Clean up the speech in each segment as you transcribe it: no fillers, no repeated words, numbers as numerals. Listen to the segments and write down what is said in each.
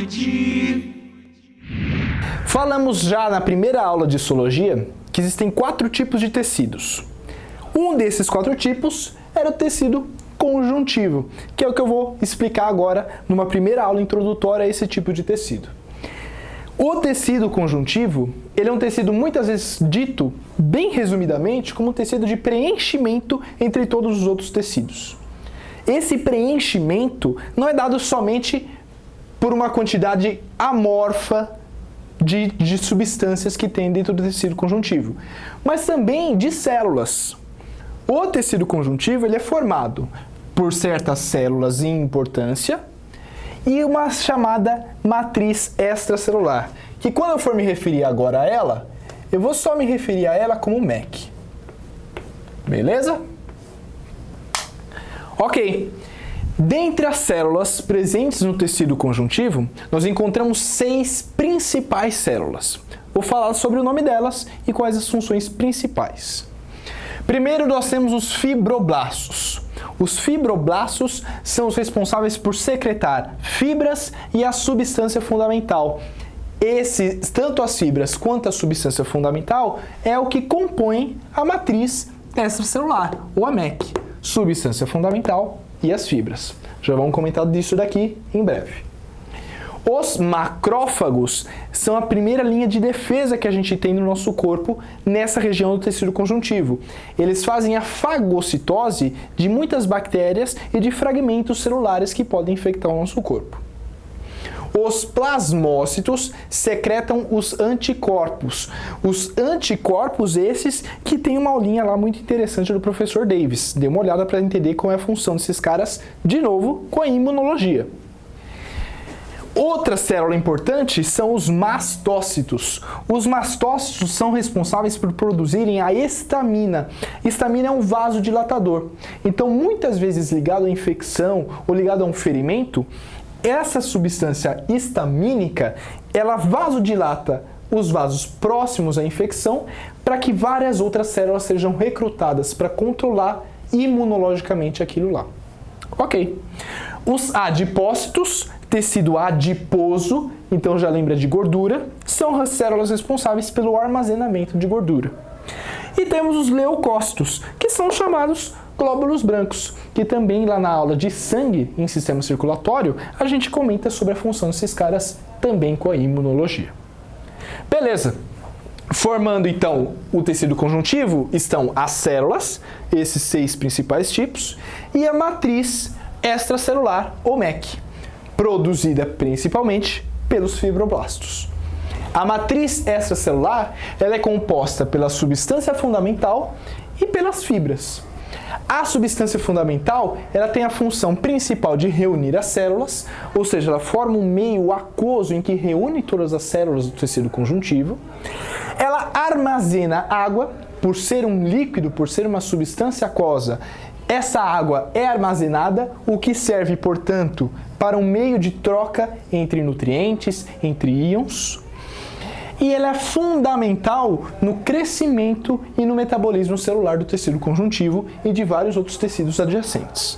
noite. Falamos já na primeira aula de histologia que existem 4 tipos de tecidos. Um desses 4 tipos era o tecido conjuntivo, que é o que eu vou explicar agora numa primeira aula introdutória a esse tipo de tecido. O tecido conjuntivo, ele é um tecido muitas vezes dito, bem resumidamente, como um tecido de preenchimento entre todos os outros tecidos. Esse preenchimento não é dado somente por uma quantidade amorfa de substâncias que tem dentro do tecido conjuntivo, mas também de células. O tecido conjuntivo ele é formado por certas células em importância e uma chamada matriz extracelular, que quando eu for me referir agora a ela, eu vou só me referir a ela como MEC. Beleza? Ok. Dentre as células presentes no tecido conjuntivo, nós encontramos 6 principais células. Vou falar sobre o nome delas e quais as funções principais. Primeiro, nós temos os fibroblastos. Os fibroblastos são os responsáveis por secretar fibras e a substância fundamental. Tanto as fibras quanto a substância fundamental é o que compõe a matriz extracelular, ou a MEC, substância fundamental e as fibras. Já vamos comentar disso daqui em breve. Os macrófagos são a primeira linha de defesa que a gente tem no nosso corpo nessa região do tecido conjuntivo. Eles fazem a fagocitose de muitas bactérias e de fragmentos celulares que podem infectar o nosso corpo. Os plasmócitos secretam os anticorpos. Os anticorpos esses que tem uma aulinha lá muito interessante do professor Davis. Dê uma olhada para entender qual é a função desses caras, de novo, com a imunologia. Outra célula importante são os mastócitos. Os mastócitos são responsáveis por produzirem a histamina. Histamina é um vasodilatador. Então, muitas vezes ligado à infecção ou ligado a um ferimento, essa substância histamínica, ela vasodilata os vasos próximos à infecção para que várias outras células sejam recrutadas para controlar imunologicamente aquilo lá. Ok. Os adipócitos, tecido adiposo, então já lembra de gordura, são as células responsáveis pelo armazenamento de gordura. E temos os leucócitos, que são chamados glóbulos brancos, que também lá na aula de sangue em sistema circulatório, a gente comenta sobre a função desses caras também com a imunologia. Beleza. Formando então o tecido conjuntivo estão as células, esses 6 principais tipos, e a matriz extracelular, ou MEC, produzida principalmente pelos fibroblastos. A matriz extracelular ela é composta pela substância fundamental e pelas fibras. A substância fundamental ela tem a função principal de reunir as células, ou seja, ela forma um meio aquoso em que reúne todas as células do tecido conjuntivo. Ela armazena água, por ser um líquido, por ser uma substância aquosa. Essa água é armazenada, o que serve, portanto, para um meio de troca entre nutrientes, entre íons. E ela é fundamental no crescimento e no metabolismo celular do tecido conjuntivo e de vários outros tecidos adjacentes.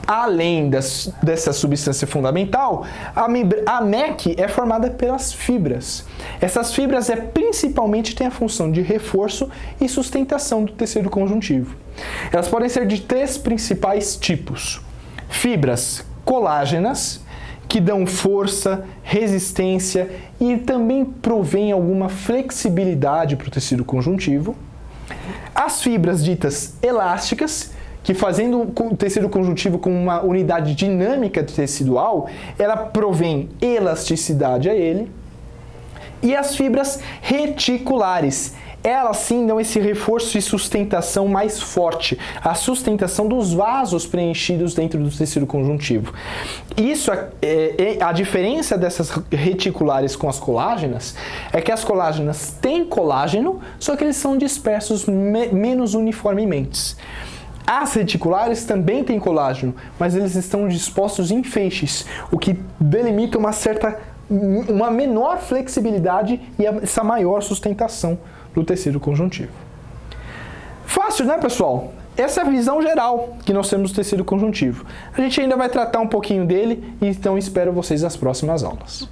Além dessa substância fundamental, a MEC é formada pelas fibras. Essas fibras principalmente têm a função de reforço e sustentação do tecido conjuntivo. Elas podem ser de 3 principais tipos. Fibras colágenas, que dão força, resistência e também provém alguma flexibilidade para o tecido conjuntivo. As fibras ditas elásticas, que fazendo o tecido conjuntivo como uma unidade dinâmica tecidual, ela provém elasticidade a ele. E as fibras reticulares, elas sim dão esse reforço e sustentação mais forte, a sustentação dos vasos preenchidos dentro do tecido conjuntivo. Isso a diferença dessas reticulares com as colágenas é que as colágenas têm colágeno, só que eles são dispersos menos uniformemente. As reticulares também têm colágeno, mas eles estão dispostos em feixes, o que delimita uma menor flexibilidade e essa maior sustentação do tecido conjuntivo. Fácil, né, pessoal? essa é a visão geral que nós temos do tecido conjuntivo. A gente ainda vai tratar um pouquinho dele, então espero vocês nas próximas aulas.